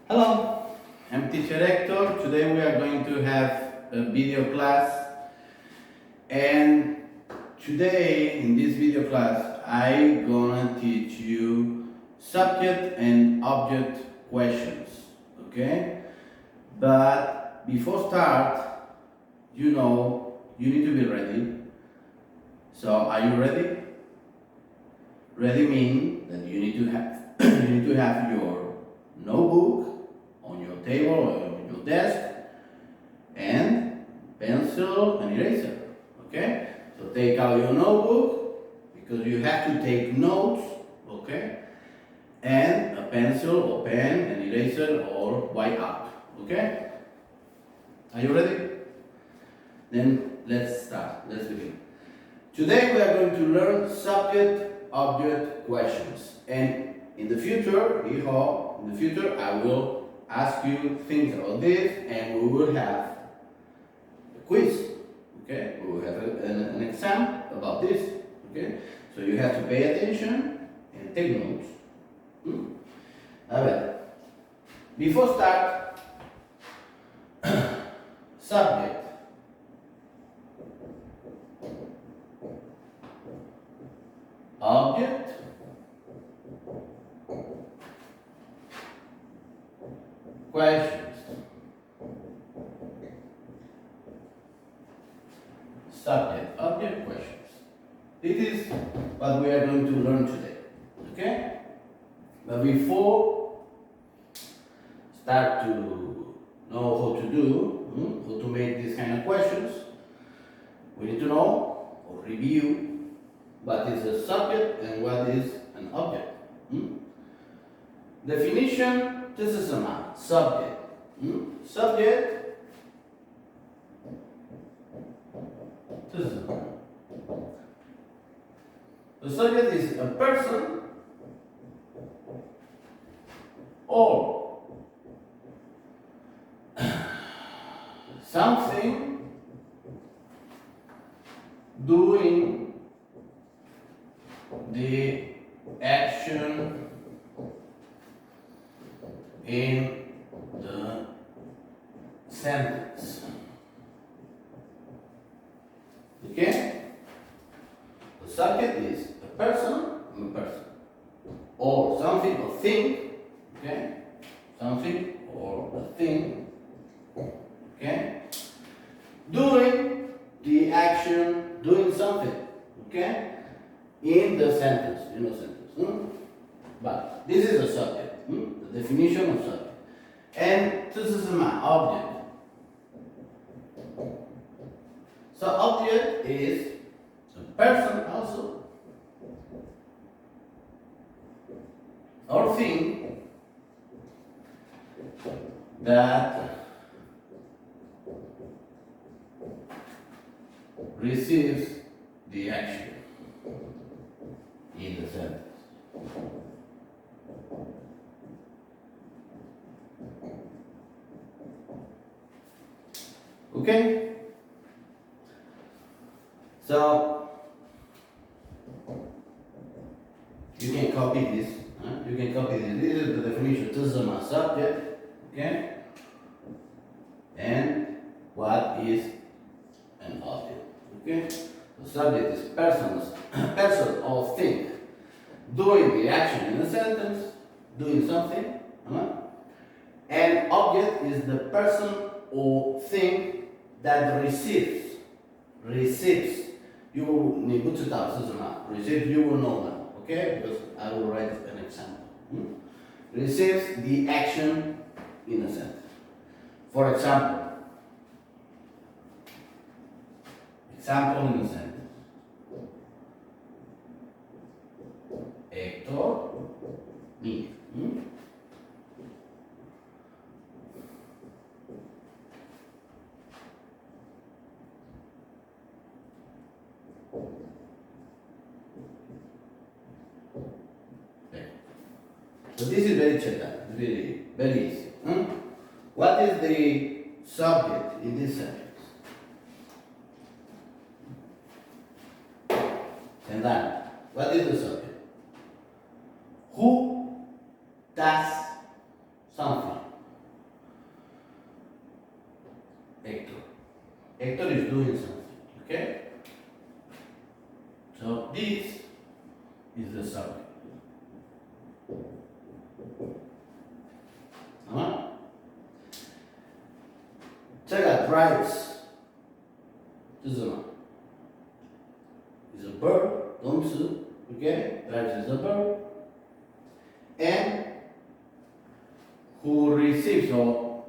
Hello, I'm teacher Hector. Today we are going to have a video class, and today in this video class I'm gonna teach you subject and object questions, okay? But before start, you need to be ready. So are you ready? Ready means that you need to have you need to have your notebook on your table or on your desk and pencil and eraser. Okay? So take out your notebook because you have to take notes, okay? And a pencil or pen and eraser or white out. Okay? Are you ready? Then let's start. Let's begin. Today we are going to learn subject-object questions, and in the future, I will ask you things about this, and we will have a quiz. Okay, we will have an exam about this. Okay, so you have to pay attention and take notes. Alright. Before start, subject. Object, questions, subject, object, questions. This is what we are going to learn today, okay? But before start to know how to do, how to make these kind of questions, we need to know or review what is a subject and what is an object. Definition, this is a subject. Subject, this is a The subject is a person or something doing the action in the sentence. Okay? The subject is a person, or something or thing. Okay? Something or a thing. Okay? Doing the action, doing something. Okay? In the sentence, But this is a subject, the definition of subject. And this is my object. So object is a person also, or thing that receives the action in the sentence. Okay? So you can copy this. You can copy this. This is the definition. This is my subject. Okay? And what is an object? Okay? The subject is person or thing doing the action in a sentence, doing something. And object is the person or thing that receives. You will receive, you will know now, okay? Because I will write an example. Receives the action in a sentence. For example in a sentence. Hector, me. So this is very easy. What is the subject in this sentence? And then, what is the subject? Who does something? doing something. Okay? So this is the subject. Huh? 这个 drives 这是什么？ is a verb 动词 okay drives is a verb and who receives or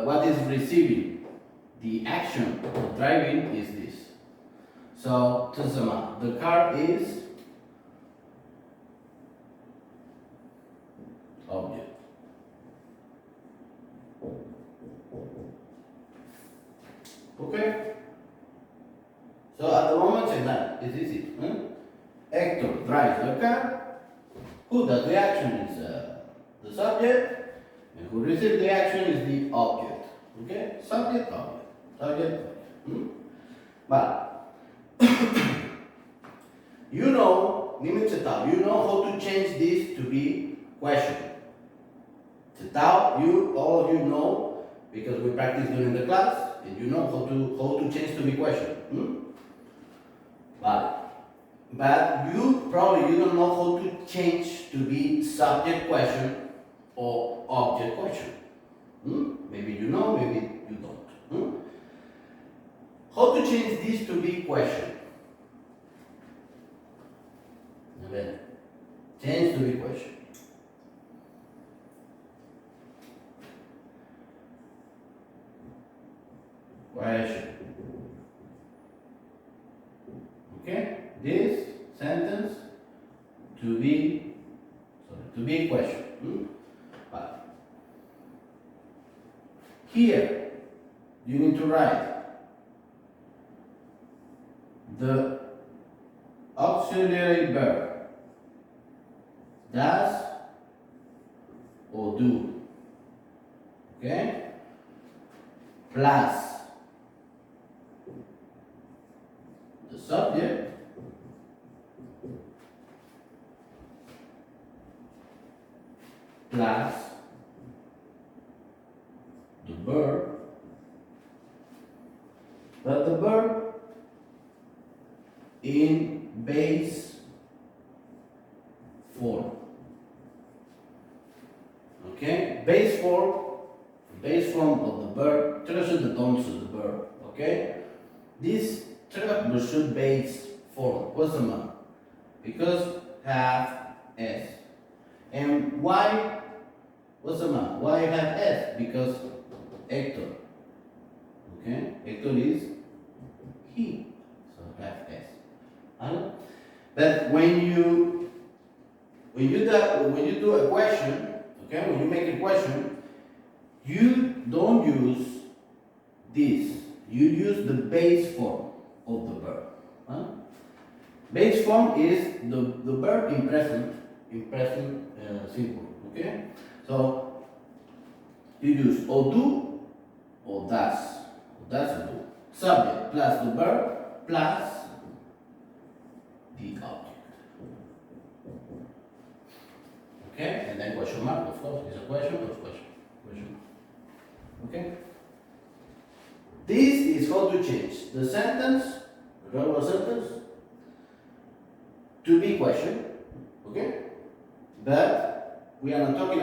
what is receiving the action of driving is this. So 这是什么？ the car is object. Okay? So at the moment check that. It's easy. Actor drives the car. Who does the action is the subject, and who receives the action is the object. Okay? Subject, object. Subject, object. But you know, you know how to change this to be question. All of you know, because we practice during the class, and you know how to change to be question. But you don't know how to change to be subject question or object question. Maybe you know, maybe you don't. How to change this to be question? Change to be question. Question. Okay? This sentence to be question. But here you need to write the auxiliary verb does or do. Okay? Plus the subject plus the verb, but the verb in base form. Okay? Base form of the verb, 这个是的动词 the verb. Okay? This 这个不是 base form. 为什么？ Because have s. And why? 为什么？ Why have s? Because actor. Okay? Actor is he. So have s. But when you do a question, okay, when you make a question, you don't use this. You use the base form of the verb. Base form is the verb in present simple. Okay, so you use or do or does. Does or do. Subject plus the verb plus the object. Okay, and then question mark, of course, is a question. Okay. This is how to change the sentence, the regular sentence, to be question. Okay, but we are not talking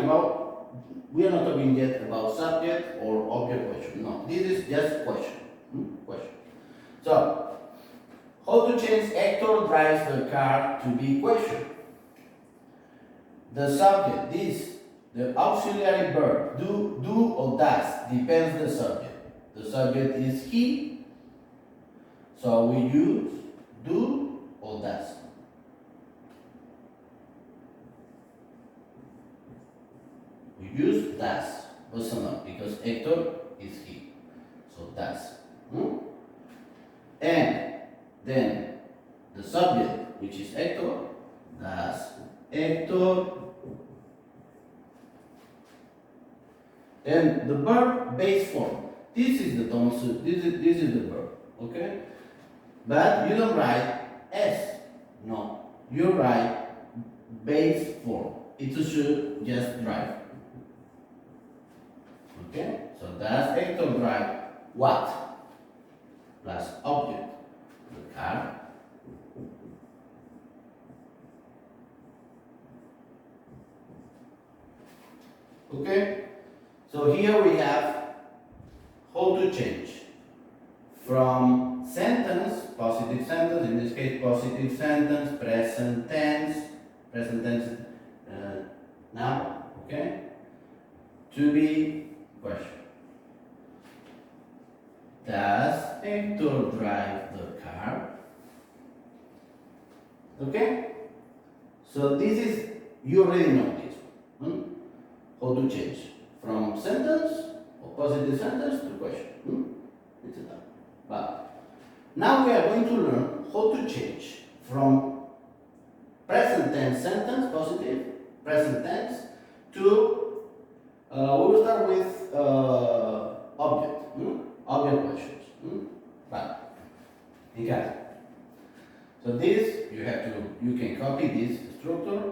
yet about subject or object question. No, this is just question. Question. So, how to change actor drives the car to be question? The subject, the auxiliary verb, do or does, depends the subject. The subject is he, so we use do or does. We use does, because actor is he, so does. And then the subject, which is actor, does actor. Then the verb base form. This is the动词. This is the verb. Okay, but you don't write s. No, you write base form. It should just drive. Okay, so does actor drive what? plus object, the car. Okay? So here we have how to change from sentence, positive sentence, in this case positive sentence, present tense now, okay, to be question. Does Hector drive the car? Okay? So this is, you already know this one. How to change from sentence or positive sentence to question. It's enough. But now we are going to learn how to change from present tense sentence, positive, present tense, to, we will start with object. Object questions. But, you got it. So this, you can copy this structure.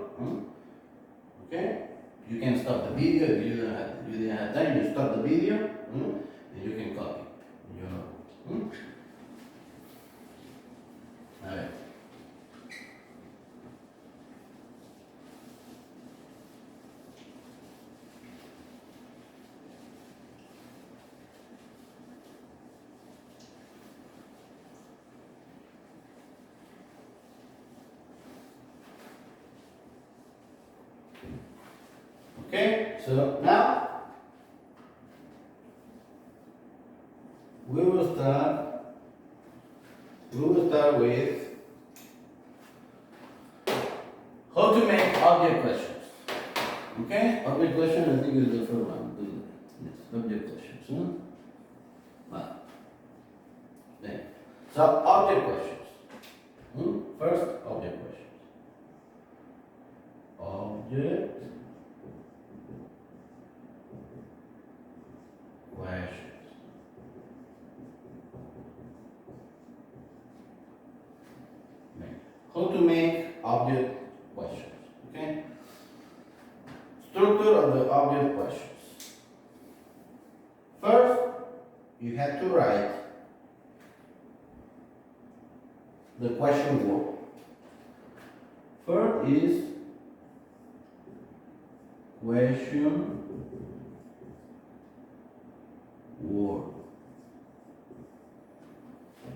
Okay? You can stop the video if you didn't have time. You stop the video, and you can copy. All right. Okay, so now we will start with how to make object questions. Okay, object question I think is the first one. Yes, object questions. Well, then, so object questions. First, object questions. Object questions. How to make object questions. Okay? Structure of the object questions. First, you have to write the question word. First is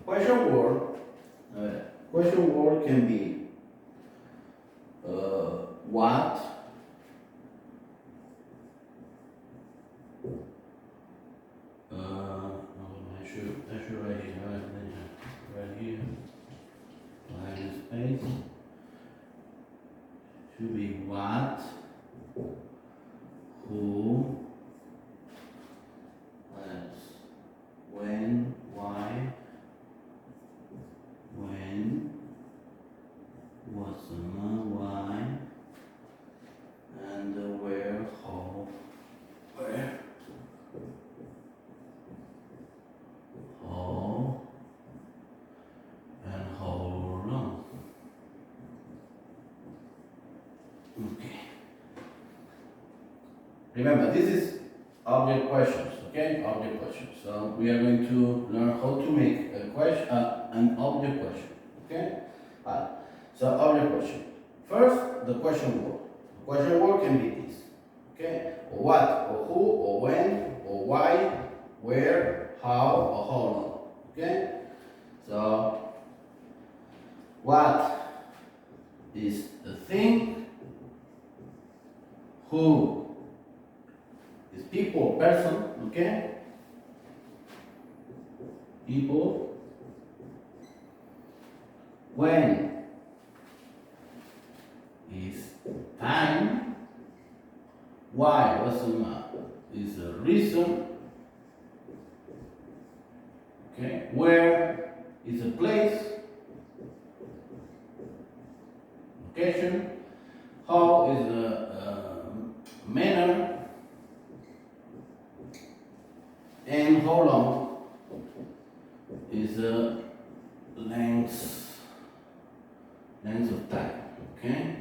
question word. Question word can be what, I should write it right here, line space, should be what, who, when, why, when, what's the why, and where, how, where, how, and how long. Okay. Remember, this is object questions, okay? Object questions. So we are going to learn how to make a question, an object question, okay? So object question. First, the question word. The question word can be this, okay? Or what, or who, or when, or why, where, how, or how long, okay? So, what is the thing? Who is people, person, okay? People. When is time. Why, what's the matter? Is the reason. Okay, where is a place, location. How is the manner, and how long is the length of time. Okay.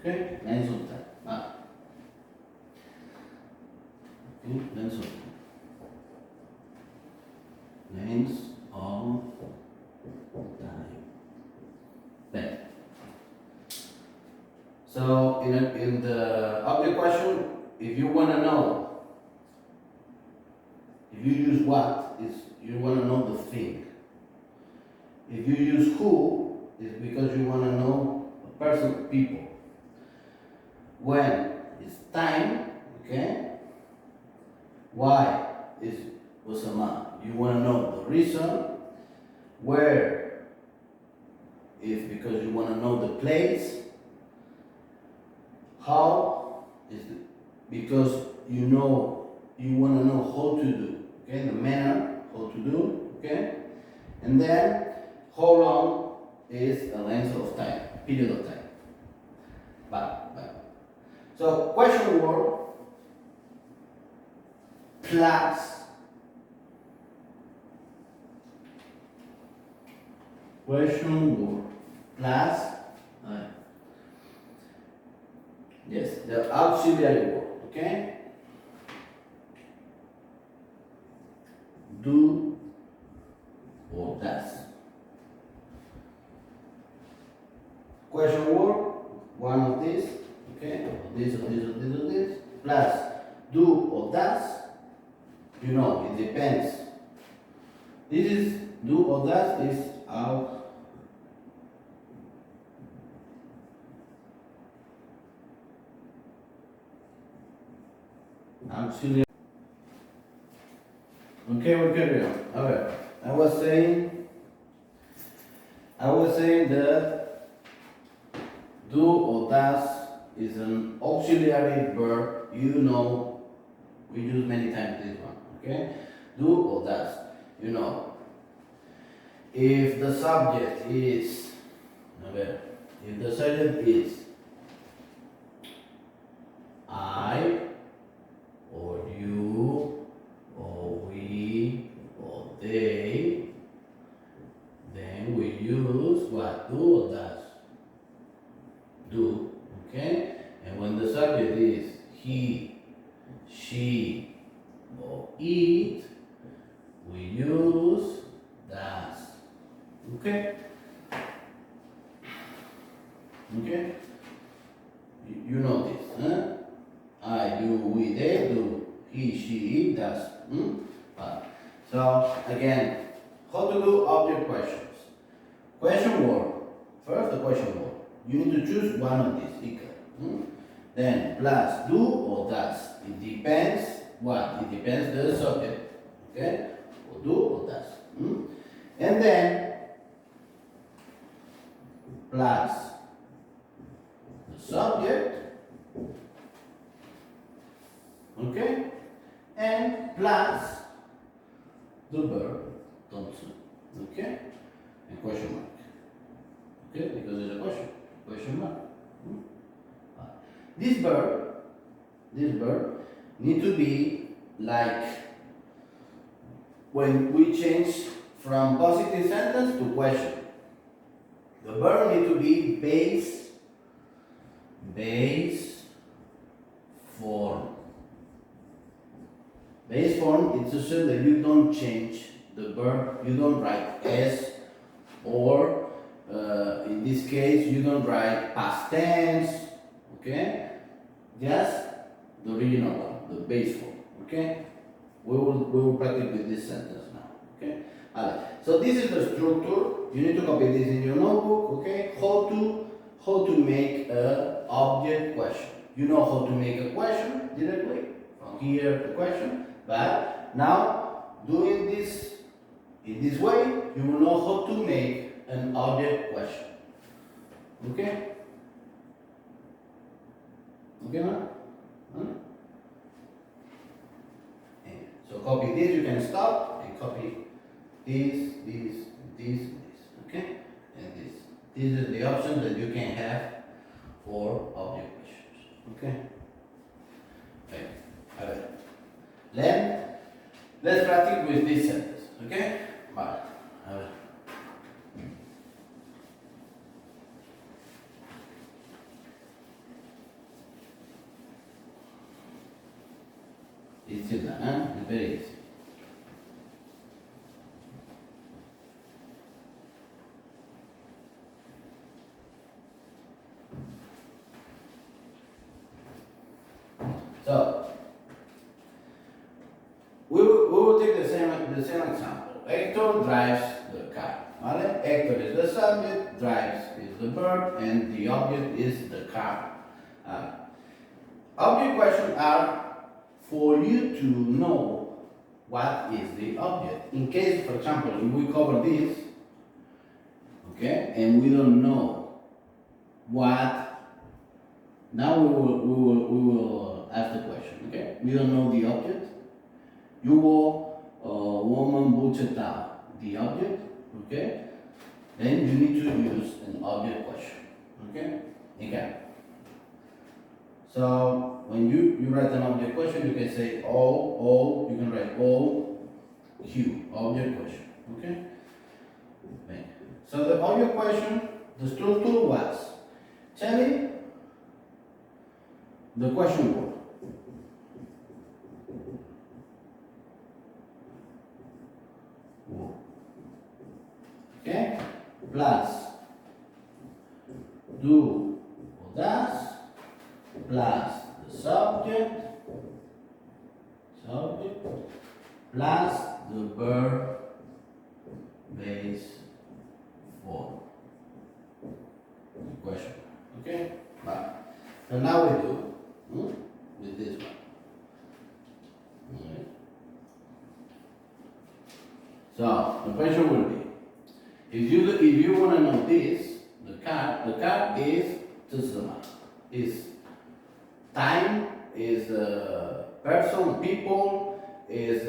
Okay, length of time. Okay? Length of time. Length of time. Then. So in the object question, if you want to know, if you use what, is you want to know the thing. If you use who, it's because you want to know a person, people. When it's time, okay? Why is Osama? You want to know the reason. Where is because you want to know the place. How is it? Because you want to know how to do, okay? The manner, how to do, okay? And then, how long is the length of time, period of time. But. So, question word plus yes, the auxiliary word, okay? Do or does. Question word, one of these, okay? Or this, plus do or does. You know, it depends. This is do or does is auxiliary. Okay, we'll carry on. Alright. I was saying that do or does is an auxiliary verb. You know, we use many times this one. Okay? Do or does. You know. If the subject is I or you or we or they, then we use what? Do or does. Do, okay? And when the subject is he, she, or it, we use does. Okay? Okay? You know this, huh? I, you, we, they do. He, she, it does. So, again, how to do object questions. Question word. First, the question word. You need to choose one of these. Then, plus do or does. It depends what? It depends the subject. Okay? Or do or does. And then, plus the subject. Okay? And plus the verb, don't you? Okay? And question mark. Okay? Because there's a question mark. This verb need to be like when we change from positive sentence to question. The verb need to be base form. Base form, it's assumed that you don't change the verb, you don't write S, or in this case, you don't write past tense, okay? Just the original one, the base form, okay? We will practice with this sentence now, okay? Alright, so this is the structure. You need to copy this in your notebook, okay? How to make an object question. You know how to make a question directly from here the question, but now doing this in this way, you will know how to make an object question. Okay? Okay, man? So copy this, you can stop and copy this, okay? And this. These are the options that you can have for object questions. Okay? Okay. Alright. Let's practice with this sentence. Okay? Bye. Easy that, huh? It's very easy. So we will take the same example. Hector drives the car. Vale? Hector is the subject, drives is the verb, and the object is the car. Object questions are for you to know what is the object. In case, for example, if we cover this, okay, and we don't know what, now we will ask the question, okay? We don't know the object. Hubo woman buchetao, the object, okay? Then you need to use an object question, okay? Again. So when you write an object question, you can say you can write Q, object question, okay? Okay. So the object question, the structure was telling the question word. Okay? Plus do or does plus the subject plus the verb base form. Question. Okay? Right. So now we do with this one. Alright. So the question will be, if you want to know this, the car is is time, is person, people, is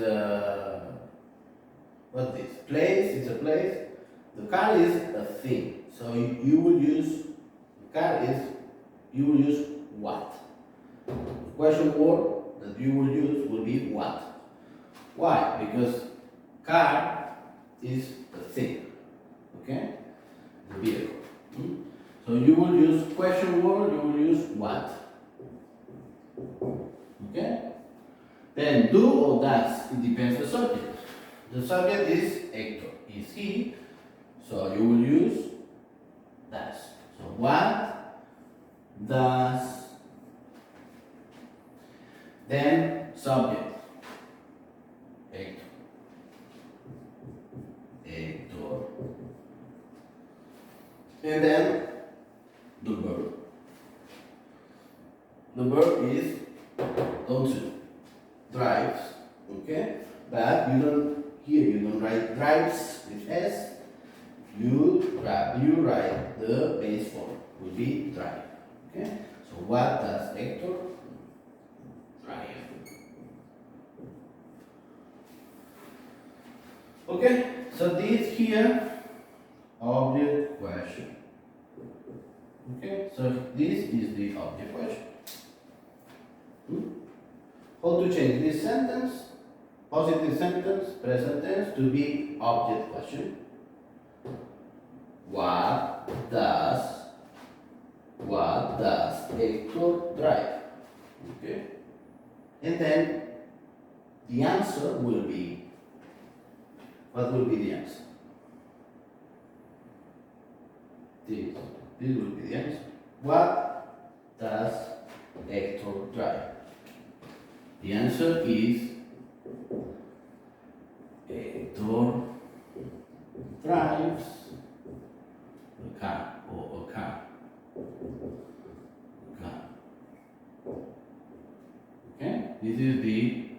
what this? Place, is a place. The car is a thing. So you will use what? The question word that you will use will be what. Why? Because car is a thing. Okay? The vehicle. So you will use question word, you will use what. Okay? Then do or does, it depends on the subject. The subject is Hector, is he, so you will use does. So what does, then subject, Hector, and then the verb. The verb is don't drives, okay? But you don't write drives with S. You write the base form will be drive. Okay? So what does Hector drive? Okay, so this here object question. Okay, so this is the object question. How to change this sentence, positive sentence, present tense, to be object question. What does Hector drive? Okay, and then the answer will be, what will be the answer? This will be the answer. What does Hector drive? The answer is Hector drives a car or a car. Okay, this is the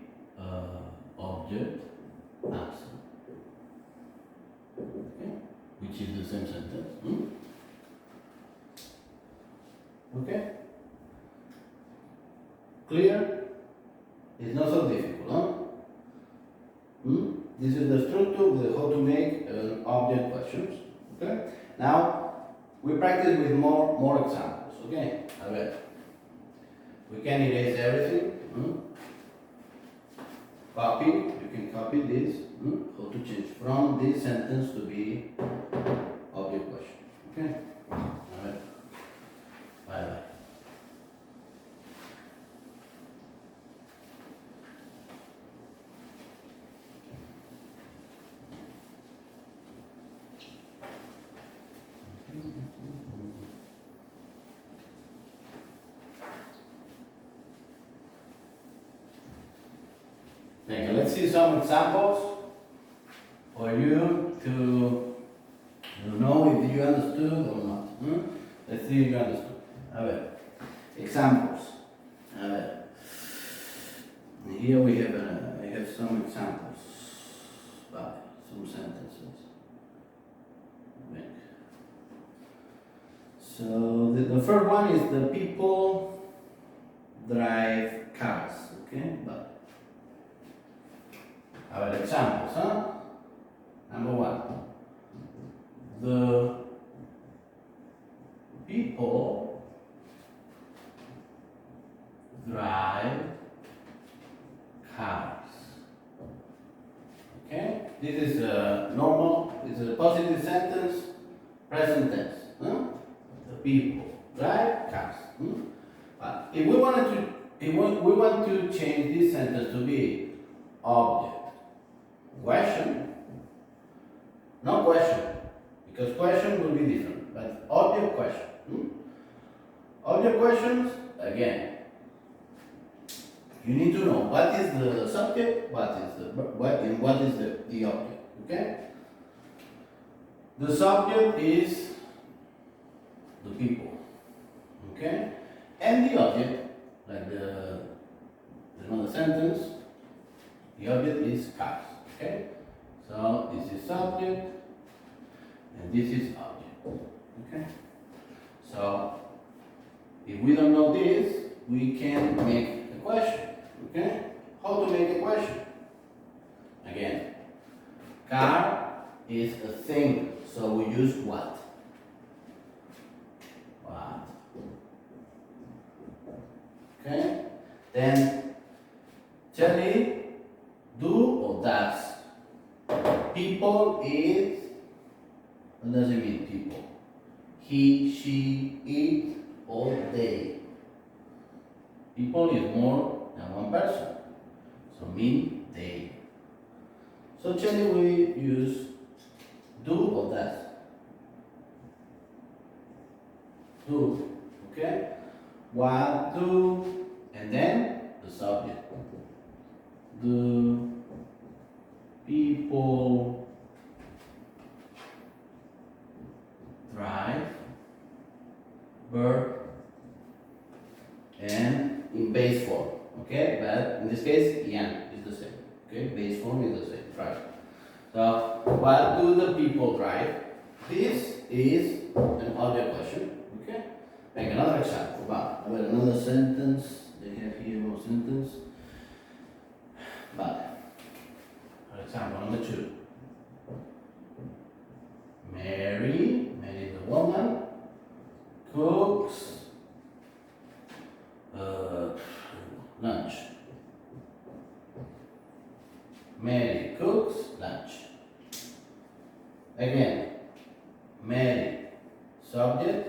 object answer. Okay, which is the same sentence. Okay, clear? It's not so difficult, huh? This is the structure with how to make object questions. Okay. Now we practice with more examples. Okay. A ver. We can erase everything. Copy. You can copy this. How to change from this sentence to be object question. Okay. All right. Bye bye. Okay, let's see some examples for you to know if you understood or not. Let's see if you understood. A ver, examples. A ver. Here we have I have some examples. Some sentences. Okay. So the first one is the people drive cars. Okay, but our examples, huh? Number one, the people drive cars. Okay, this is a normal, this is a positive sentence, present tense. Huh? The people drive cars. But if we we want to change this sentence to be object question, not question, because question will be different, but object question. Object questions, again, you need to know what is the subject, what is the object, okay? The subject is the people, okay? And the object, like the sentence, the object is cars, okay? So this is subject, and this is object, okay? So if we don't know this, we can make a question, okay? How to make a question? Again, car is a thing, so we use what? What? Okay? Then, Charlie, do or does? People is, what does it mean, people? He, she, it, or they. People is more than one person, so mean they. So generally we use do or does. Do, okay? What do, and then the subject. The people drive, verb, and in base form, okay? But in this case, Ian is the same, okay? Base form is the same, right? So, what do the people drive? This is an object question, okay? Make another example. But another sentence. They have here no sentence. But, for example, number 2. Mary the woman, cooks lunch. Mary cooks lunch. Again, Mary subject,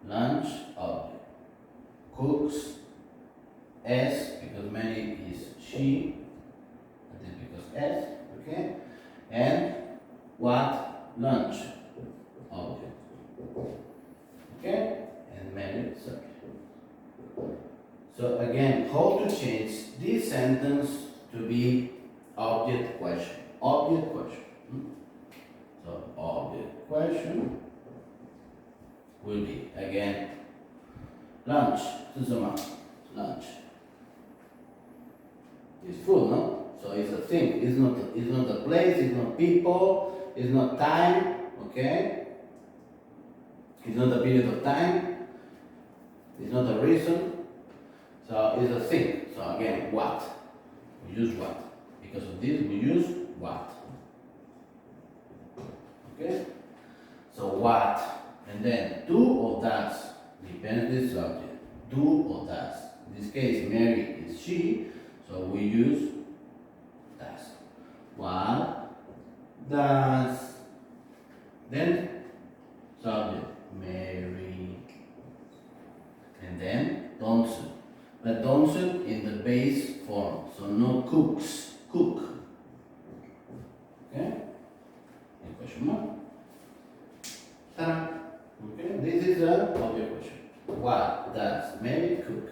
lunch object, cooks S because Mary is she, that is because S, okay, and what lunch object, okay, and Mary subject. So again, how to change this sentence to be object question. Object question. So object question will be again lunch. Lunch. It's food, no? So it's a thing. It's not a place. It's not people. It's not time. Okay. It's not a period of time. It's not a reason. So it's a thing. So again, what? We use what? Because of this, we use what? Okay? So what? And then do or does? Depends the subject. Do or does? In this case, Mary is she, so we use does. What does? Then subject, Mary. And then don't. But don't in the base form. So no cooks. Cook. Okay? Any question mark? Ta-da. Okay, this is a object question. What does Mary cook?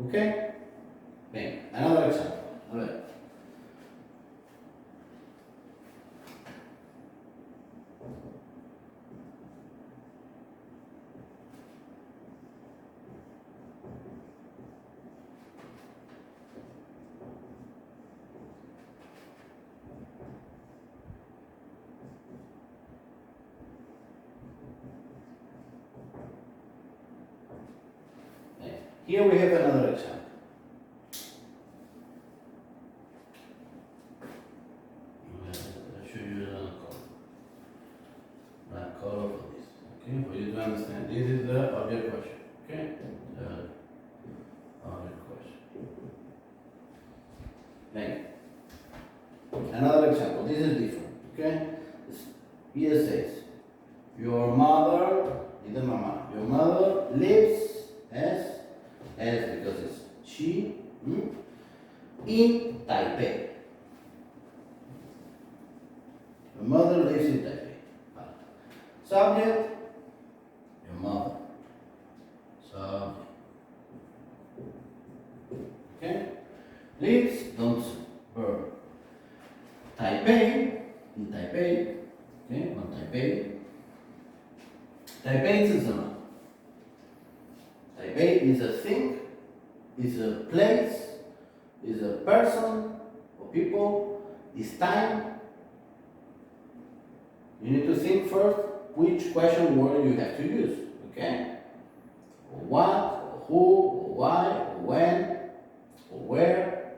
Okay? Bem, Here we have another example. I'll show you another color. Black color for this. Okay, for you to understand. This is the object question. Okay? The object question. Then, another example. This is different. Okay? Here says, your mother, your mother lives as because it's she, in Taipei. Your mother lives in Taipei. Subject, your mother. Subject. Okay? Lives, don't verb. Taipei, in Taipei. Okay, on Taipei. Taipei is a Taipei is a thing, is a place, is a person or people, is time. You need to think first which question word you have to use. Okay? What, or who, or why, or when, or where.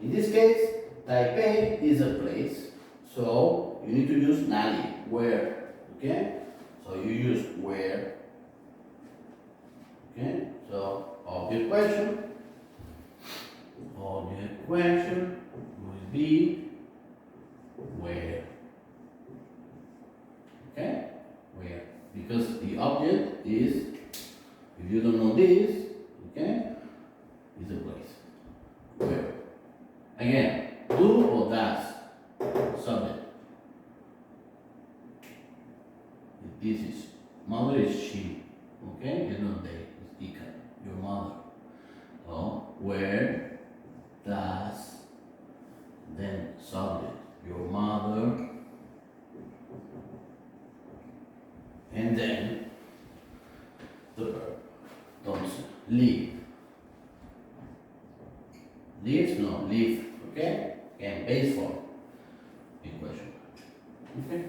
In this case, Taipei is a place, so you need to use nali, where. Okay? So you use where. Okay? So object question would be where. Okay? Where? Because the object is, if you don't know this, okay, is a place. Where? Again, do or does. Subject. This is mother is she. Okay? You know they is Ika, your mother. So where does, then subject, your mother, and then the verb. Don't live. Live, no, live. Okay? And base form in question. Okay?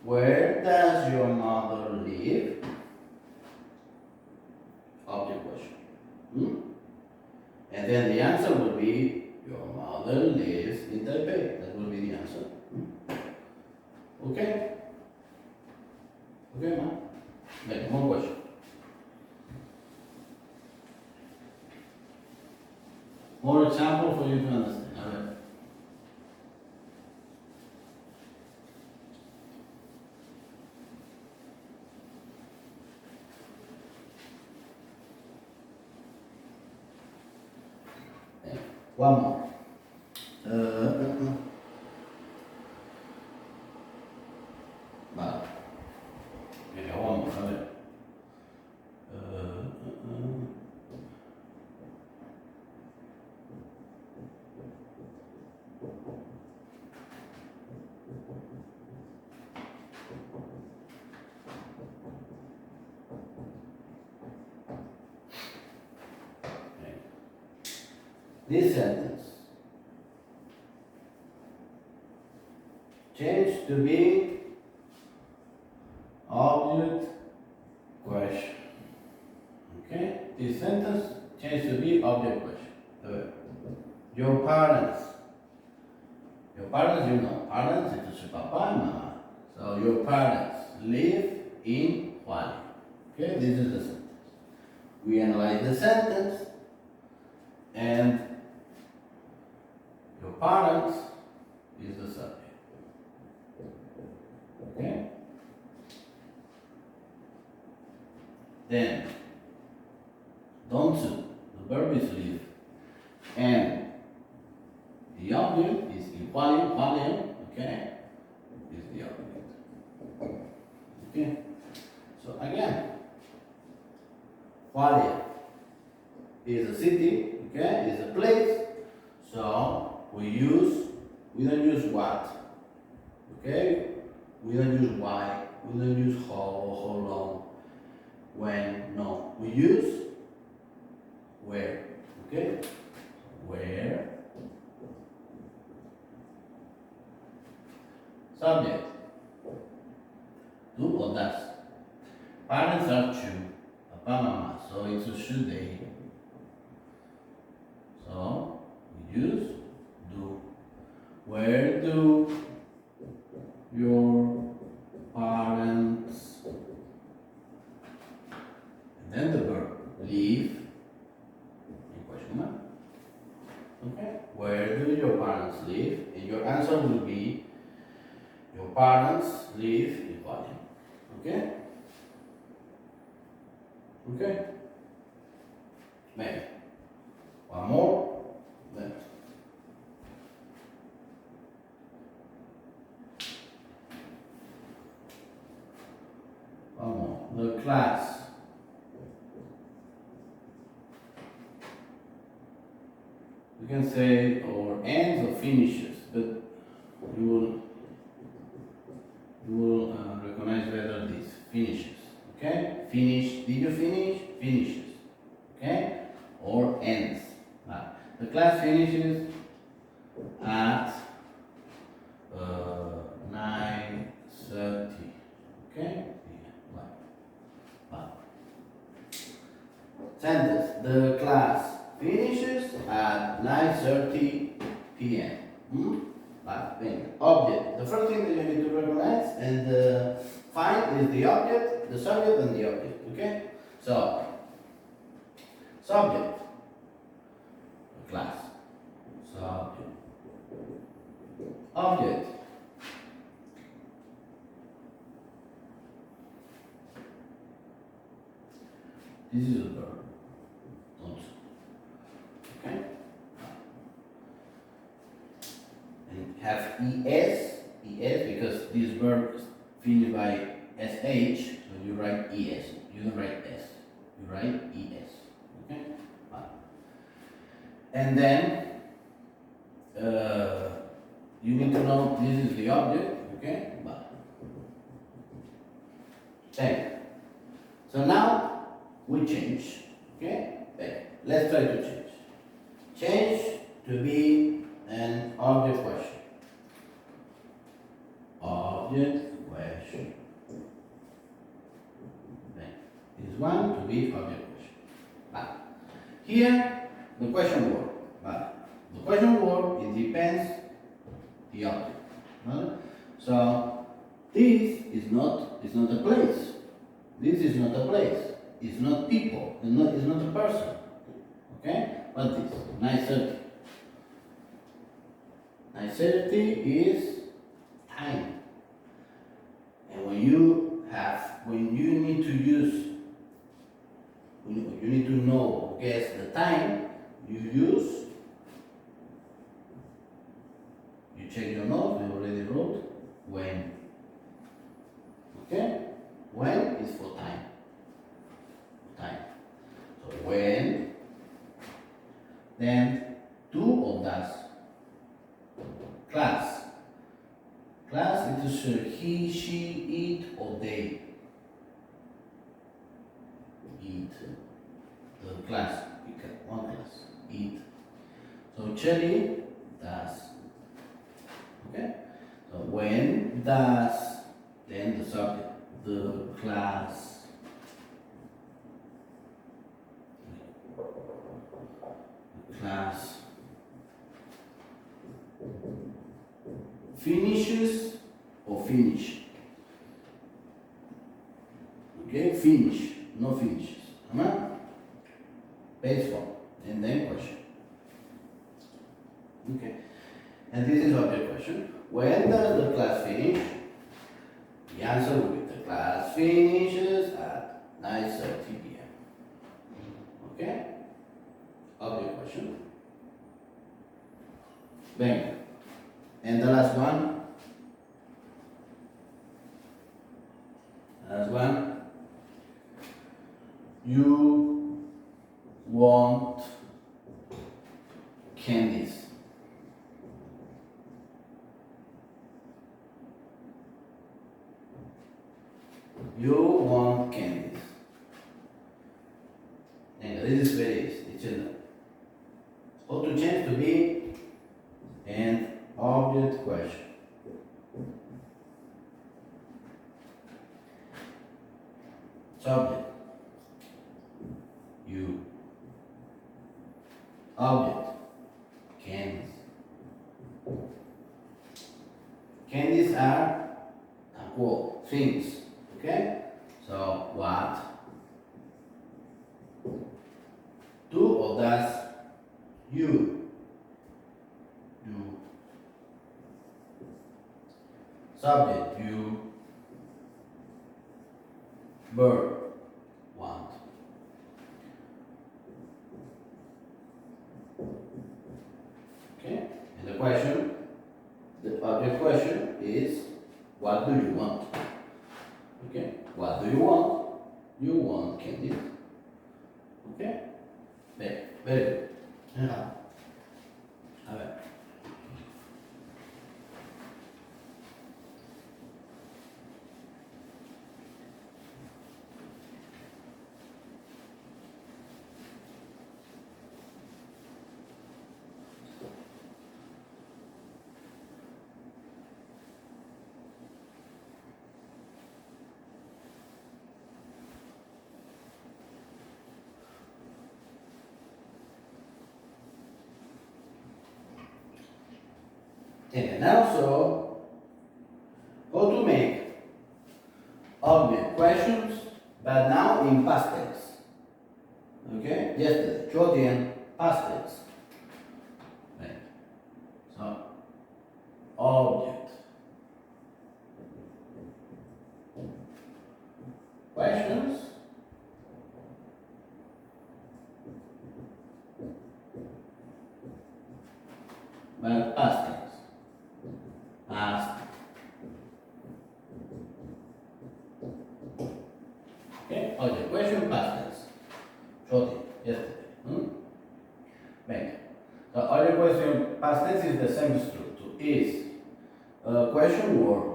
Where does your mother live? Object question. And then the answer will be, your mother lives in Taipei. That will be the answer. Okay? Okay, ma? Make more question. More example for you to understand. All right. One more. Vale. Venga, one more, a ver. This sentence change to be object question. Okay? This sentence change to be object question. Your parents, you know, parents it is papa and mama. So your parents live in Huali. Okay? This is the sentence. We analyze the sentence and your parents is the subject. Okay? Then, don't, the verb is live. And the object is Hualien, okay? Is the object. Okay? So again, Hualien is a city, okay? Is a place. So we don't use what, okay? We don't use why, we don't use how or how long, when, no. We use where, okay? Where, subject, do or does. Parents are two, Panama. So it's a should they. So we use do. Where do your parents, and then the verb live in question mark. Okay, where do your parents live? And your answer will be your parents live in volume. Okay? Okay? Maybe. One more. Then. One more. The class. You can say or ends or finishes, but you will recognize better this finishes. Okay, finish. Did you finish? Finishes. Okay, or ends. The class finishes at 9:30. Okay. Sentence. The class finishes at 9:30 p.m. Object. The first thing that you need to recognize and find is the object, the subject, and the object. Okay? So, subject, class. Subject. Object. This is a verb. Okay? And have es because this verb is finished by sh, so you write es. You don't write s. You write es. Okay? And then you need to know this is the object. Okay? Thank. So now we change. Okay? Let's try to change. Change to be an object question. Object question. This one to be object question. Here the question word. The question word it depends the object. So this is not a place. This is not a place. It's not people. It's not a person. Okay? What's this? 9:30. 9:30 is time. And when you need to use, when you need to know or guess the time, you check your notes, we already wrote when. Okay? When is for time. Time. So when, then do or does. Class. Class it is he, she, it or they. Eat. The class. One class. Eat. So Cherry does. Okay? So when does, then the subject. The class. Class finishes or finish. Okay, finish, no finishes. Page 4, and then question. Okay, and this is object question. When does the class finish? The answer will be the class finishes at 9:30 p.m. Okay? Object question. Bang. And the last one. You want candies. You want candies. And this is very easy. It's in the how to change to be an object question. Subject. Object. Candies. Candies are quote things. Okay? So what do or does you do? Subject you. Verb want. Okay? And the question, the object question is what do you want? Okay? What do you want? You want candy. Okay? Very good. Yeah. A ver. And also, how to make object questions, but now in past tense. Okay? Yesterday, Jordan, past tense. Right. So, object. Questions. But past tense. Past. Okay? Object question, past tense. Jordan, yesterday. Bene. The other question, past tense is the same structure. Is question word.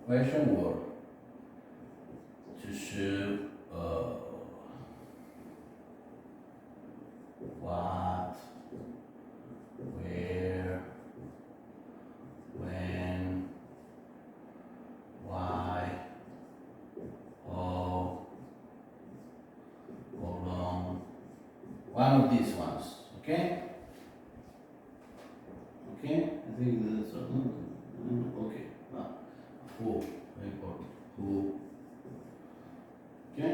Question word. 就是what, where, when, why, how long. One of these ones. Okay? Okay? I think that's okay. Who? Very important. Who? Okay?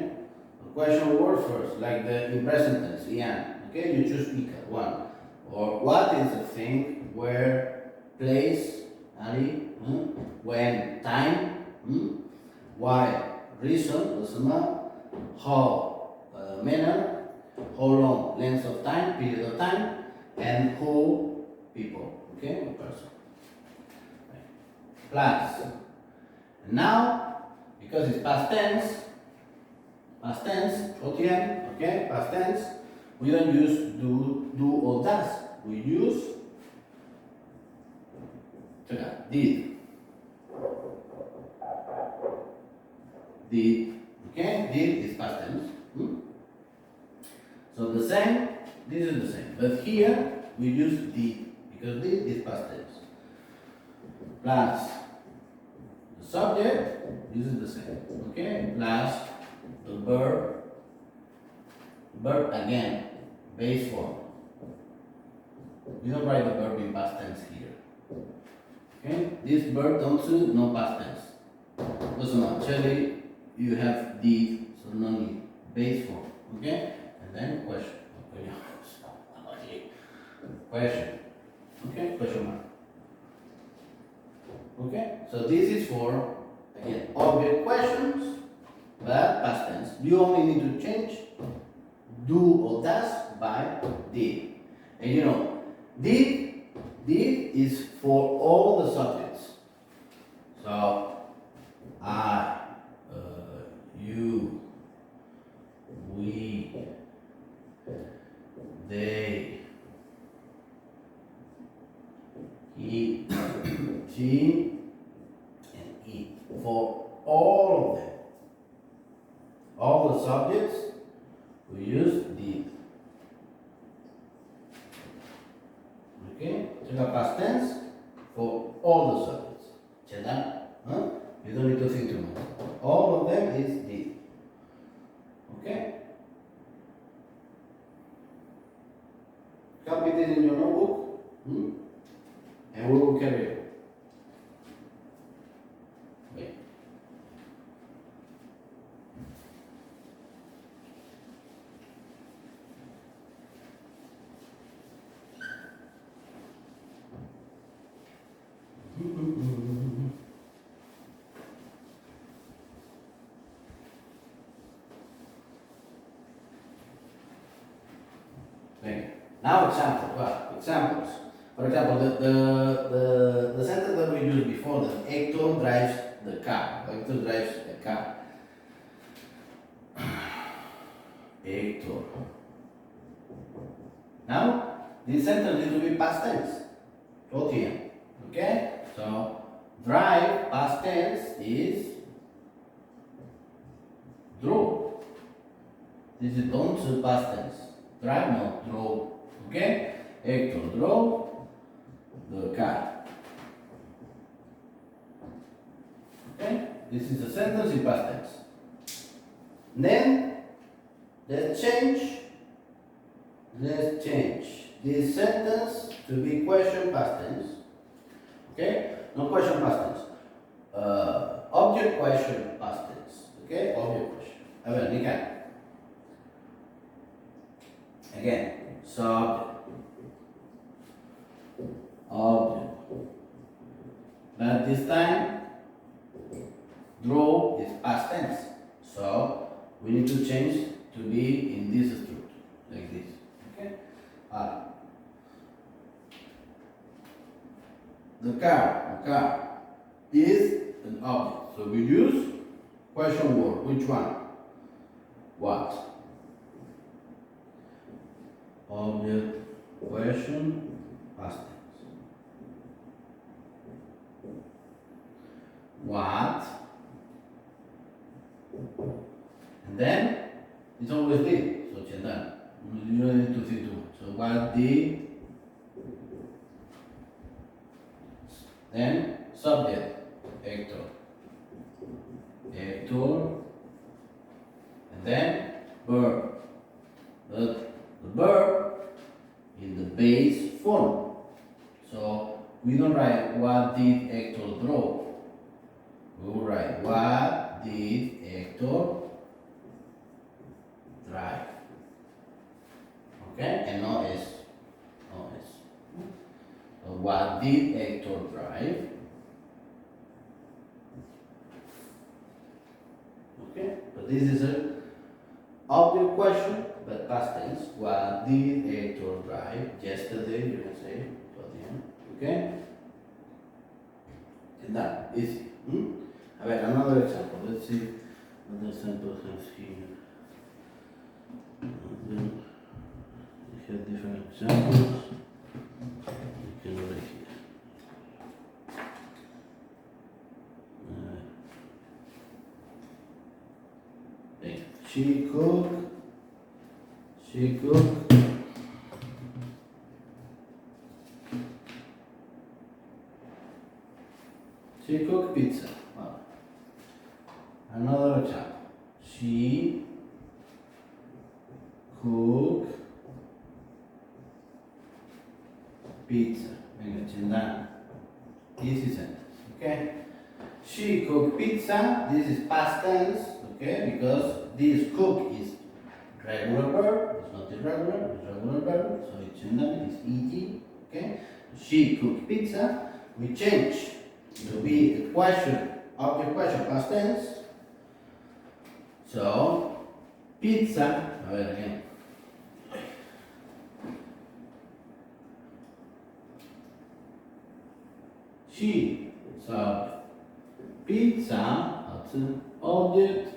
A question word first, like the in present tense, Ian. Okay? You choose one. Or what is a thing, where, place, ali, when, time, why, reason, how, manner, how long, length of time, period of time, and who, people. Okay? Or person. Plus. Now, because it's past tense, quotidien, okay, past tense, we don't use do or does. We use did. Did, okay, did is past tense. So the same, this is the same. But here we use did, because did is past tense. Plus the subject, this is the same. Okay, plus the verb again, base form. We don't write the verb in past tense here. Okay, this verb also no past tense. Also actually you have did, so no need. Base form. Okay, and then question. Question. Okay, question mark. Okay, so this is for again object questions, but past tense. You only need to change do or does by did. And you know, did is for all the subjects. So I, you, we, they, he, she, and it. For all of them, all the subjects, we use did. Okay? So the past tense for all the subjects. Check that? Huh? You don't need to think too much. All of them is did. Okay? Copy this in your notebook, and we will carry on. Wait. Okay. Now examples. For example, the sentence that we used before, that Hector drives the car. Hector drives the car. Hector. Now, this sentence needs to be past tense. OTM. Okay? So, drive past tense is drove. This is don't past tense. Drive, no, drove. Okay? Hector drove the car. Okay? This is a sentence in past tense. Then, let's change this sentence to be question past tense. Okay? No question past tense. Object question past tense. Okay? Object question. Again, subject. Object. But this time, draw is past tense. So we need to change to be in this structure, like this. Okay? The car is an object. So we use question word. Which one? What? Object, question, past tense. What? And then it's always did. So Chetan, you don't need to think too much. So what did? Then subject, Hector. And then verb. The verb in the base form. So we don't write what did Hector draw. We will write what did Hector drive. Okay? And no S. No S. So what did Hector drive? Okay? But this is a object question, but past tense. What did Hector drive yesterday? You can say. Okay? And that is another example. Let's see what the example has here. We have different examples. You can write here. She cooked pizza. Wow. Another example. She cooked pizza. Venga, Chendana. Easy sentence. Okay? She cooked pizza. This is past tense. Okay? Because this cook is regular verb. It's not irregular. It's regular verb. So it's Chendana. It's ed. Okay? She cooked pizza. We change to be a question, object question, past tense. So, pizza, a ver again. She, so, pizza, that's an object.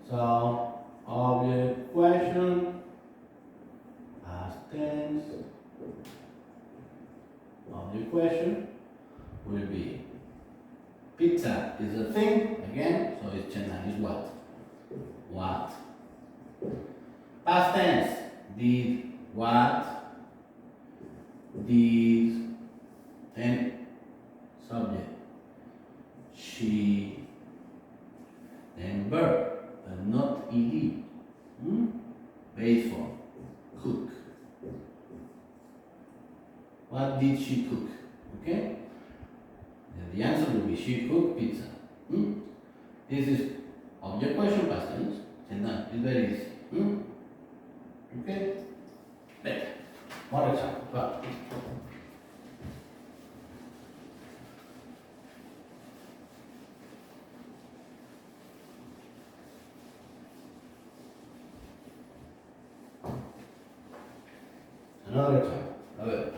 So, object question, past tense. Object question will be pizza is a thing again, so it's Chennai is what? What? Past tense did what? Did and subject she What did she cook? Okay? And the answer will be she cooked pizza. This is object question past tense. And done. It's very easy. Okay? Better. More example. Well, another example. A ver.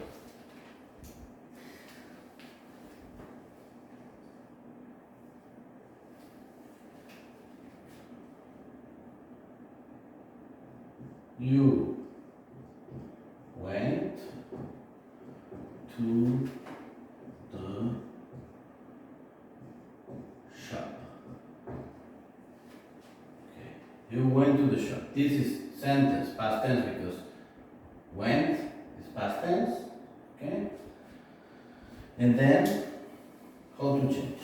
You went to the shop. Okay. You went to the shop. This is sentence, past tense, because went is past tense. Okay. And then how to change?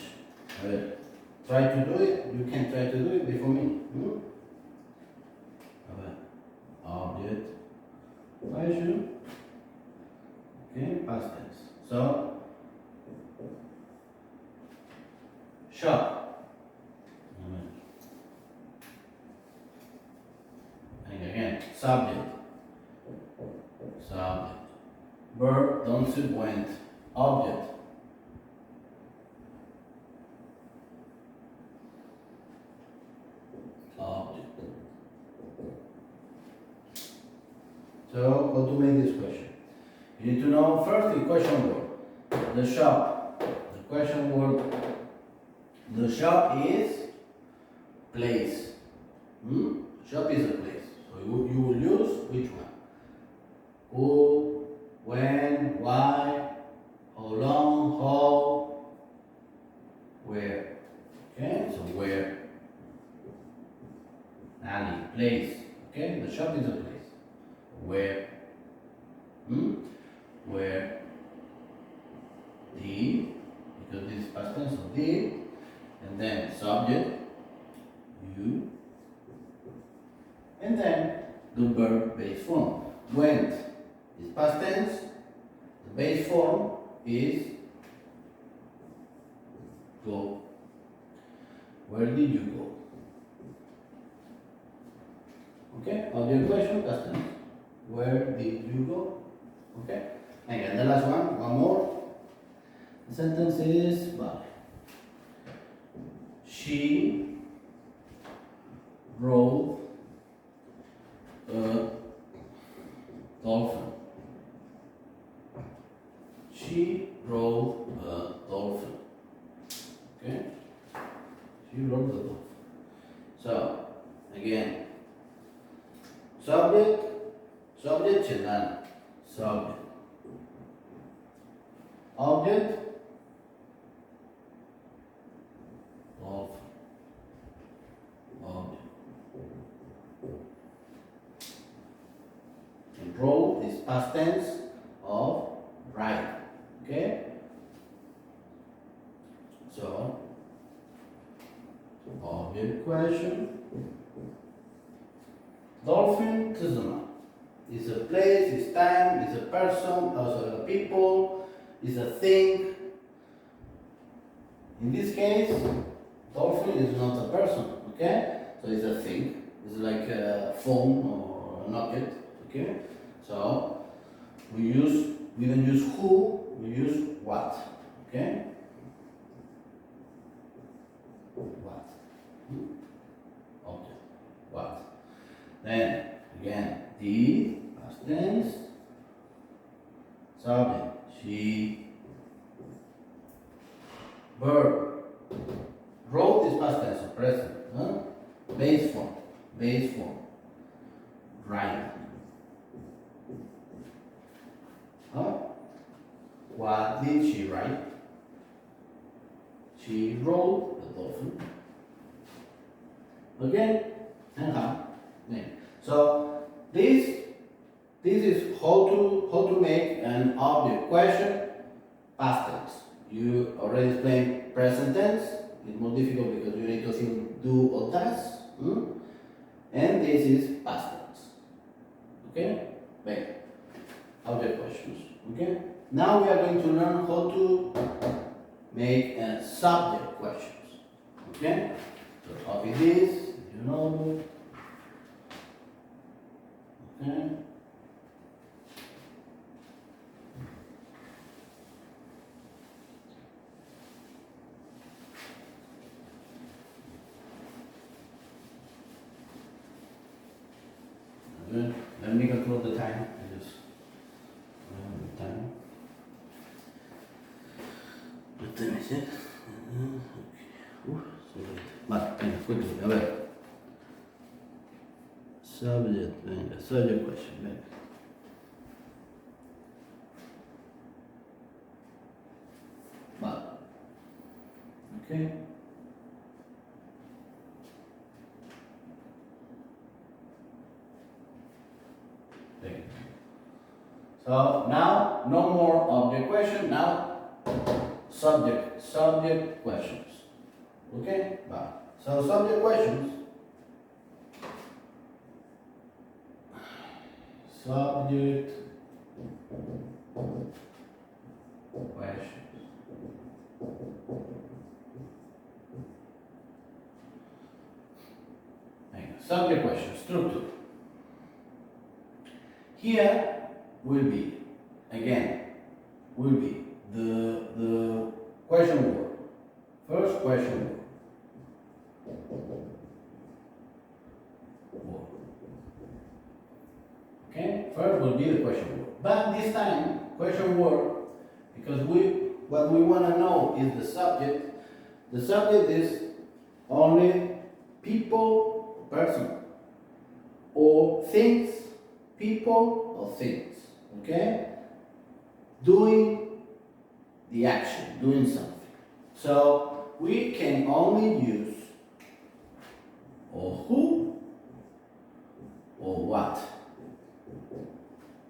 Try to do it. You can try to do it before me. Object question. Okay, past tense. So shop. And again, subject. Subject. Verb, don't say went. Object. Object. So, how to make this question? You need to know first the question word. The shop. The question word. The shop is place. Shop is a place. So you will use which one? Who, when, why, how long, how, where. Okay, so where. Alley, place. Okay, the shop is a place. Where? Where? The, because this is past tense, so the, and then subject, you, and then the verb base form. Went is past tense, the base form is go. Where did you go? Okay, object question, past tense. Where did you go? Okay, and the last one more. The sentence is, well, she rode a dolphin. She rode a dolphin. Okay, she rode a dolphin. So, again, subject, children, subject. Object, dolphin. Object. And rode is past tense of ride. Okay? So, object question. Dolphin is a place, is time, is a person, also a people, is a thing. In this case, dolphin is not a person, okay? So it's a thing. It's like a phone or an object, okay? So we don't use who, we use what, okay? What? Object. What? Then again, the past tense, subject, she, verb, wrote is past tense, so present, base form, write. What did she write? She wrote the dolphin. Okay, and how? So this is how to make an object question past tense. You already explained present tense. It's more difficult because you need to think do or does. And this is past tense. Okay? Object questions. Okay? Now we are going to learn how to make subject questions. Okay? So copy this, you know. Okay? Good. Let me control the time. I just the time. What time is it? Okay. So late. But quickly, a ver. Subject, venga, subject question, venga. But, okay. Thank you. So now, no more object question, now subject questions. Okay? But, so subject questions. Subject questions. Subject question, structure. Here will be, again, will be the question word. First question word. Okay, first will be the question word. But this time, question word, because what we want to know is the subject. The subject is only people, person, or things, people or things. Okay? Doing the action, doing something. So we can only use or who or what.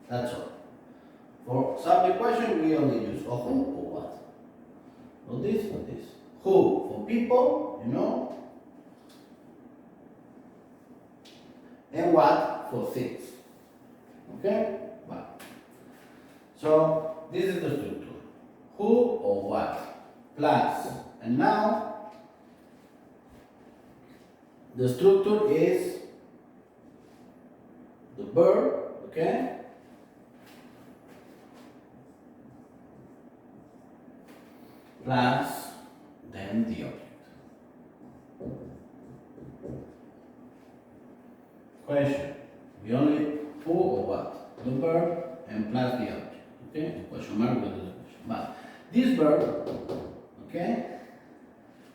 That's all. For subject question, we only use or who or what. Or this or this. Who for people, you know, and what for things. Okay? What? So this is the structure. Who or what plus. And now the structure is the verb, okay? Plus then the object. Question. We only who or what? The verb and plus the object. Okay? The question mark with the question. But this verb, okay?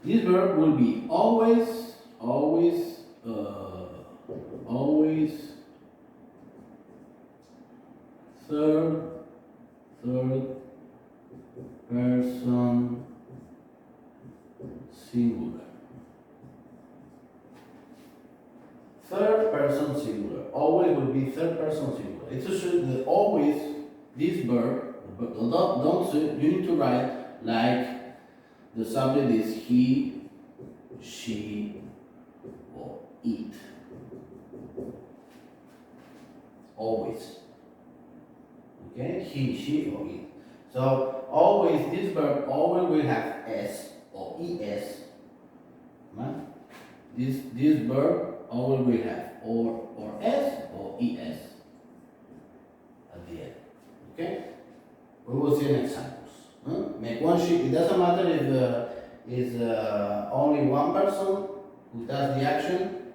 This verb will be always third person singular. Third person singular. Always will be third person singular. It's just always this verb, but don't you need to write like the subject is he, she, or it. Always. Okay? He, she, or it. So always this verb always will have s or es. Right? This verb always will have or s or es at the end. Okay? We will see an examples. Make one sheet. It doesn't matter if is only one person who does the action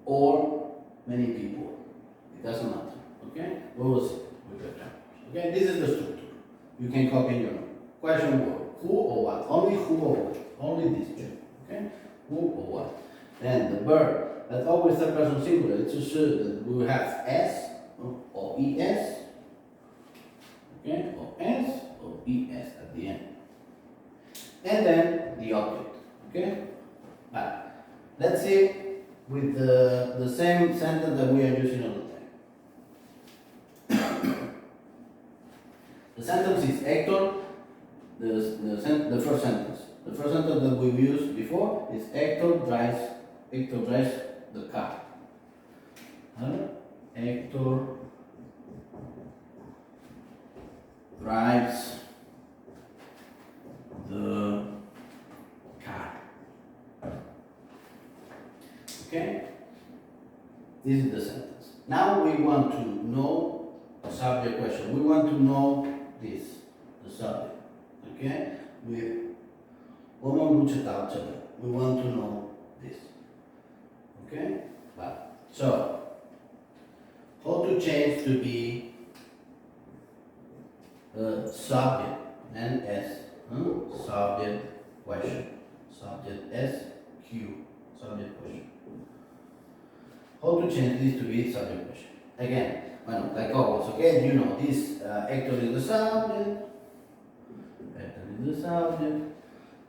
or many people. It doesn't matter. Okay? We will see with the examples. Okay? This is the structure. You can copy your note. Question word. Who or what? Only who or what. Only these two. Okay? Who or what. Then the verb. That's always third person singular. It's just that we will have s or es. Okay? Or s or es at the end. And then the object. Okay? But let's see with the same sentence that we are using all the time. The sentence is Hector. The first sentence. The first sentence that we've used before is Hector drives the car. Hector drives the car. Okay? This is the sentence. Now we want to know the subject question. We want to know this, the subject. Okay? We want to know this. Okay? So, how to change to be subject and S. Subject question. Subject S, Q. Subject question. How to change this to be subject question? Again, well, like always, okay? You know this Hector is the subject. Hector is the subject.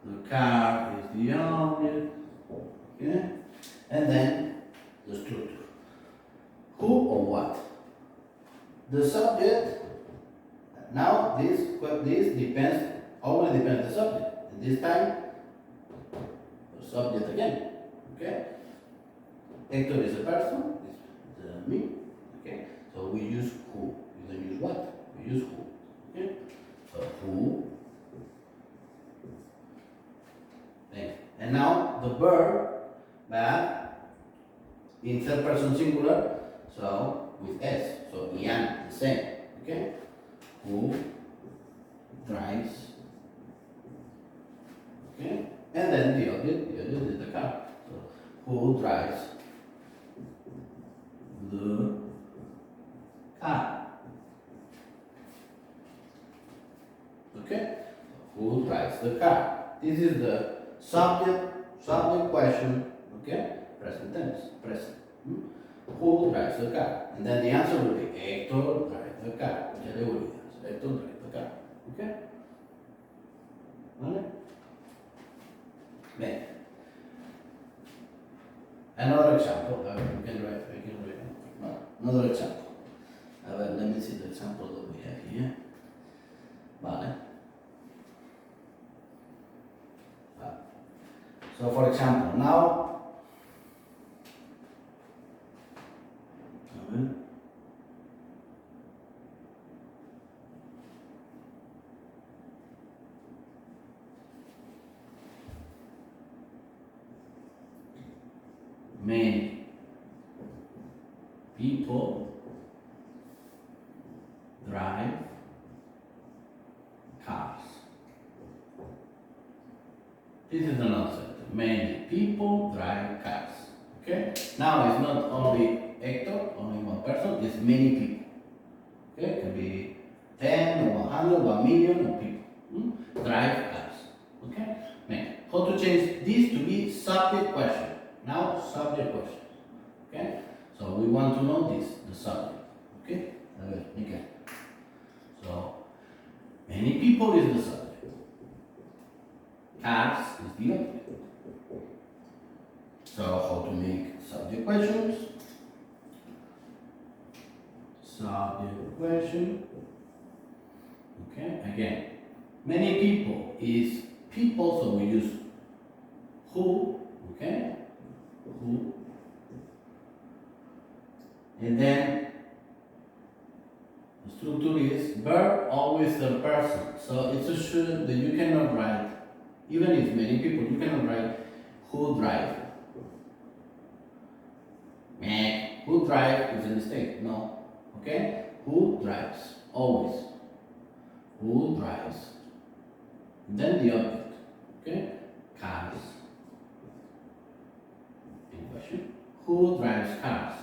The car is the object. Okay? And then the structure. Who or what? The subject. Now this depends. Always depends on the subject. And this time, the subject again. Okay? Hector is a person, is me. Okay? So we use who. We don't use what. We use who. Okay? So who. And now the verb, but in third person singular, so with S. So Ian, the same. Okay? Who drives. Okay? And then the object is the car. So who drives the car? Okay? Who drives the car? This is the subject question. Okay? Present tense. Present. Who drives the car? And then the answer will be Hector drives the car. Hector drives the car. Okay? Vale? Bene. Another example. We can write. Another example. Let me see the example that we have here. Vale. So for example, now many people drive cars. This is another sentence. Many people drive cars. Okay? Now it's not only Hector, only one person, it's many people. Okay? It can be 10 or 100, 1 million of people. Drive cars. Okay? Now, how to change this to be subject question? Now, subject question. Okay? So we want to know this, the subject. Okay? Okay. So, many people is the subject. Cars is the object. So, how to make subject questions? Subject question. Okay, again. Many people is people, so we use who. Okay? Who. And then the structure is verb always the person. So it's a sure that you cannot write, even if many people, you cannot write who drive. Who drive is a mistake. No. Okay? Who drives? Always. Who drives? Then the object. Okay? Cars. In question. Who drives cars?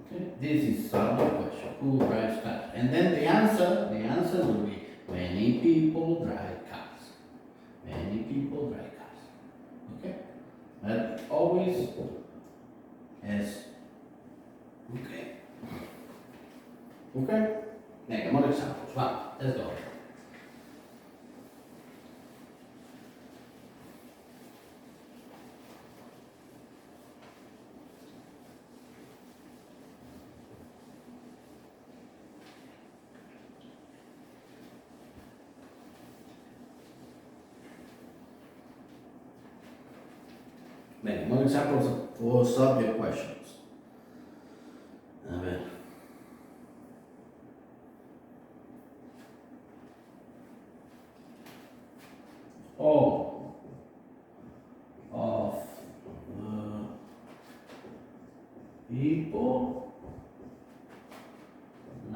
Okay? This is subject question. Who drives cars? And then the answer will be many people drive cars. Many people drive cars. Okay? But always as okay. Okay? Next, more examples. One, let's go. Many more examples for subject questions. A ver. people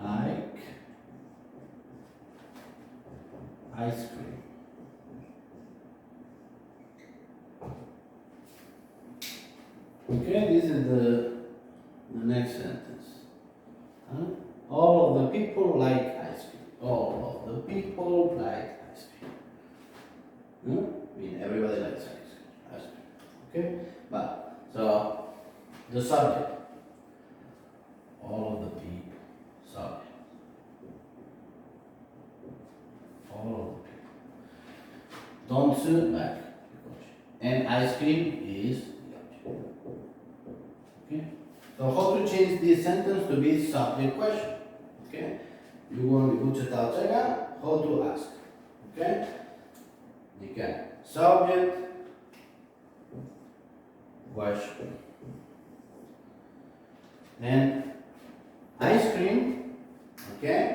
like ice cream. Okay, this is the next sentence. Huh? All of the people like ice cream. All of the people like ice cream. I mean, everybody likes ice cream. Okay, but so the subject. All of the people. Subject. All of the people. Don't like. And ice cream is the object. Okay. So how to change this sentence to be subject question? Okay. You want to учител чega? How to ask? Okay. You can subject question. And ice cream. Okay.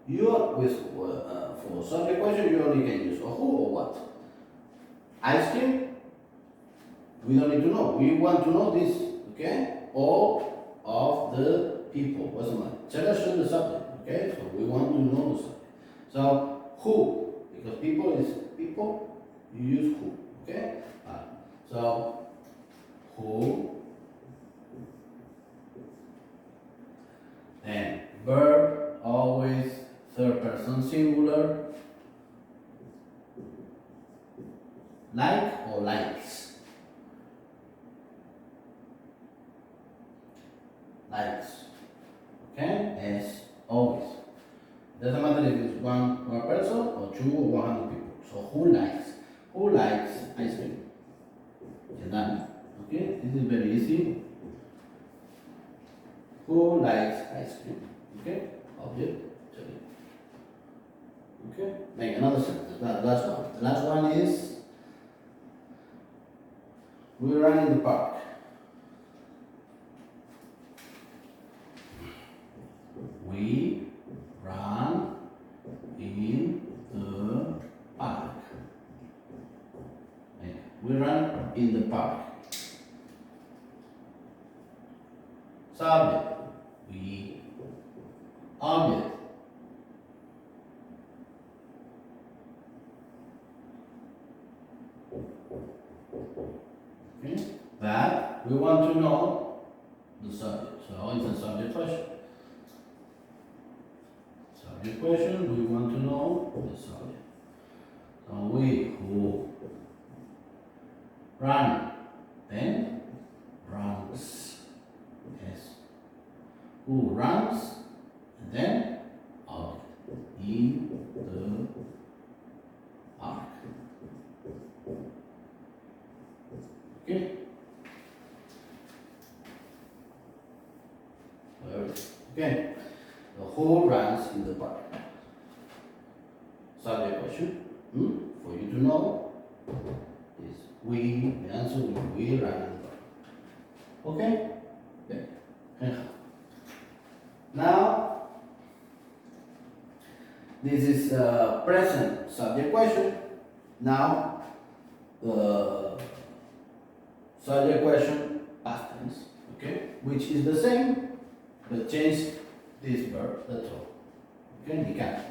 You are with for subject question you only can use a who or what. Ice cream. We don't need to know. We want to know this. Okay. All of the people. What's the matter? Чega should the subject. Okay. So we want to know the subject. So who. Because people is people, you use who, okay? So, who, and verb, always third person singular, like or likes? Likes, okay? As always. Doesn't matter if it's one person or 2 or 100 people. So who likes? Who likes ice cream? Done. Okay, this is very easy. Who likes ice cream? Okay, object. Okay, make another sentence. The last one. The last one is we run in the park. We run in the park. We run in the park. Subject. We. Object. Okay. That we want to know the subject. So it's a subject question. Subject question, we want to know the subject. So we who run, then runs. Yes. Who runs, and then object. In the park. Okay. Okay. The who runs in the park. Subject question. For you to know is we. The answer will be we run in the park. Okay. Okay. Now this is present subject question. Now subject question past tense. Okay, which is the same, but change this verb. That's all. Okay, you can.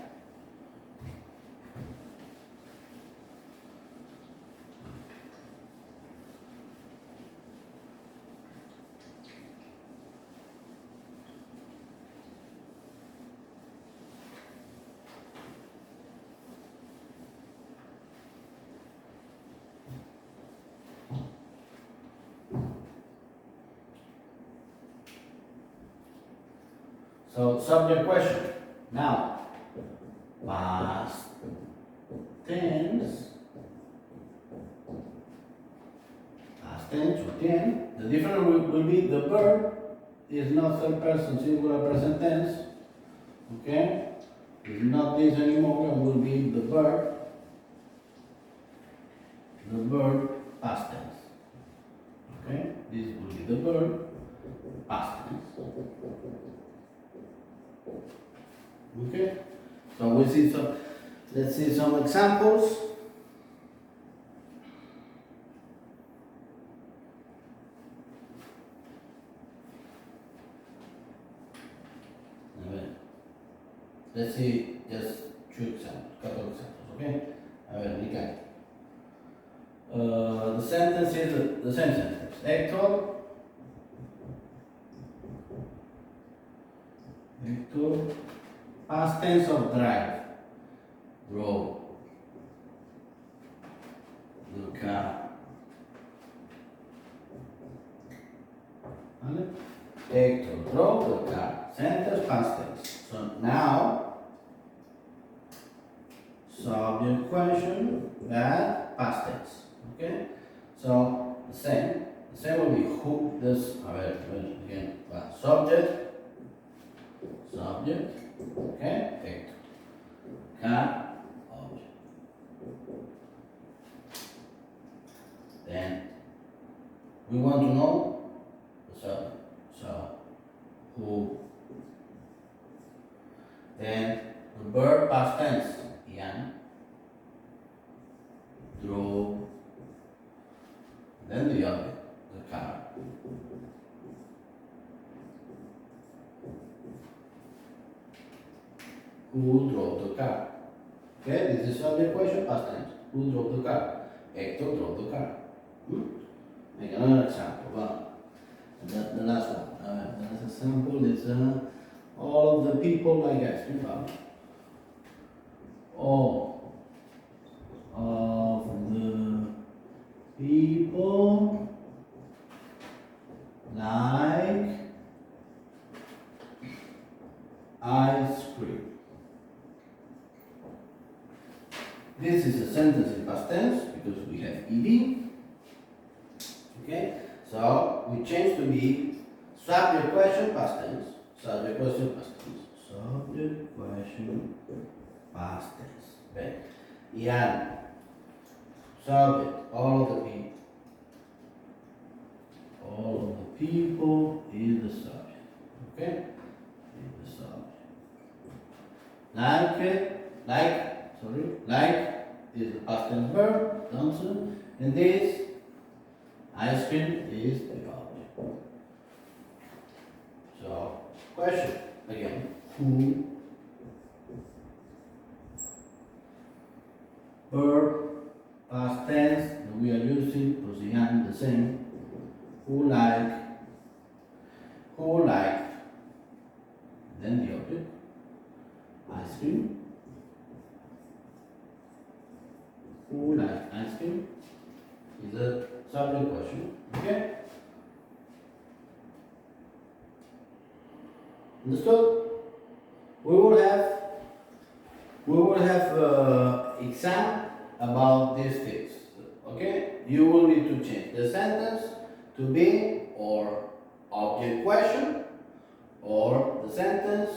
So subject question. Now, past tense. Past tense or ten. The difference will be the verb is not third person singular present tense. Okay? It's not this anymore. It will be the verb. The verb past tense. Okay? This will be the verb past tense. Okay, so we see some. Let's see some examples. let's see just two examples, couple examples, okay? A ver, Mika. The sentence is the same sentence. Hector, past tense of drive, drove the car. ¿Vale? Hector drove the car. Sentence past tense. So now, subject question, that past tense. Okay? So the same will be who, this, again, subject, okay, Hector. Car, object. Then we want to know the subject. So who. Then the verb past tense, Ian drove. Then the object, the car. Who drove the car? Okay, this is subject question, past tense. Who drove the car? Hector drove the car. Make another example. Well, the last one. The last example is all of the people like us. All of the people like ice cream. This is a sentence in past tense because we have ed. Okay, so we change to be subject question past tense. Subject question past tense. Subject question past tense. Okay, Ian. Subject, all of the people. All of the people is the subject. Okay? Is the subject. Like is the past tense verb, answer. And this ice cream is the object. So, question again. Who? Verb, past tense, and we are using Posian the same. Who like, then the object, ice cream. Who like ice cream is a subject question. Okay? Understood? We will have exam about these things. Okay? You will need to change the sentence to be or object question, or the sentence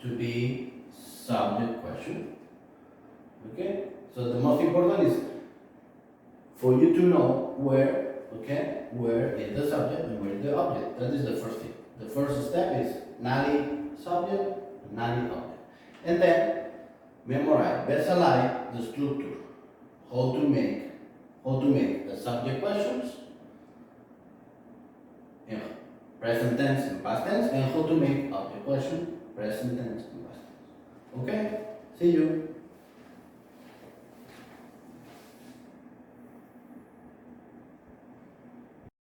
to be subject question. Okay? So the most important is for you to know where is the subject and where is the object. That is the first thing. The first step is nully subject, nully object. And then memorize, visualize the structure. How to make the subject questions in present tense and past tense, and how to make object question present tense and past tense. Okay? See you.